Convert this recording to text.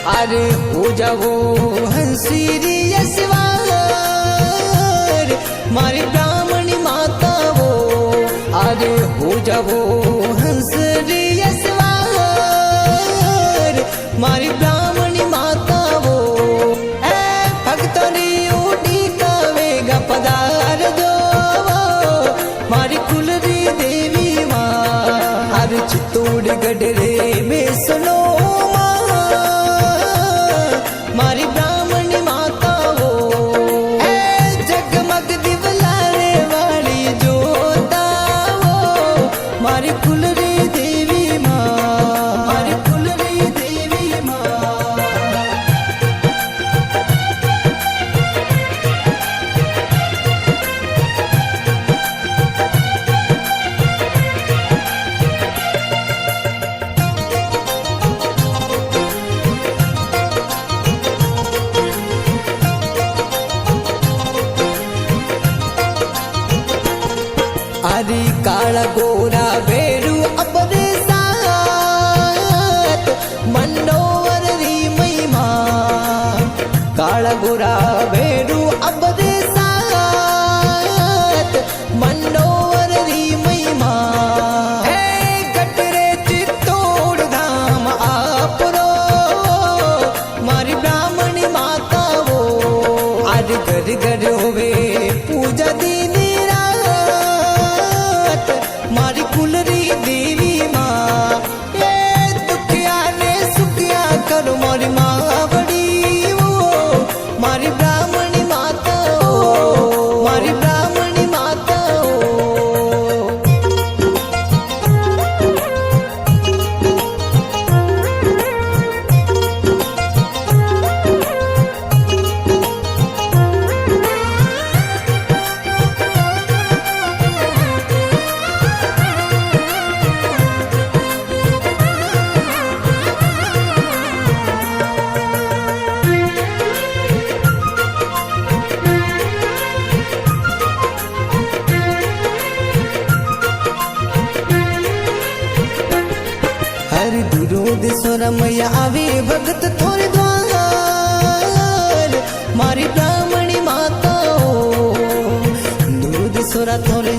अरे हो जावो हंसीरी यशवार मारी ब्राह्मणी माता वो। अरे हो जावो हंसरी यशवार मारी ब्राह्मणी माता वो। ए भक्तरी उठी कवेगा पदार दो मारी कुलरी देवी माँ। हर चित्तौड़गढ़ रे में सुनो मारी ब्राह्मणी माता वो। ए जगमग दिवलारे वाली जोता वो मारी कुलरी देवी माँ। मारी कुलरी देवी माँ। अरे काला गोरा बेरू अपने साथ मंडोवर री महिमा। काला गोरा बेरू अपने साथ मंडोवर री महिमा। हे गटरे चित्तौड़ धाम आपरो मारी ब्राह्मणी माता वो। आज घर घर होवे पूजा दीनी मारी कुलरी देवी माँ। ये दुखिया ने सुखिया करो मारी माँ बड़ी वो मारी ब्राह्मणी माता वो। मारी ब्राह्मणी माता वो। हरि दुरोध स्वरमय आवे भगत थोरे द्वार मारी ब्राह्मणी माता ओ। दुरोध स्वरा थोरे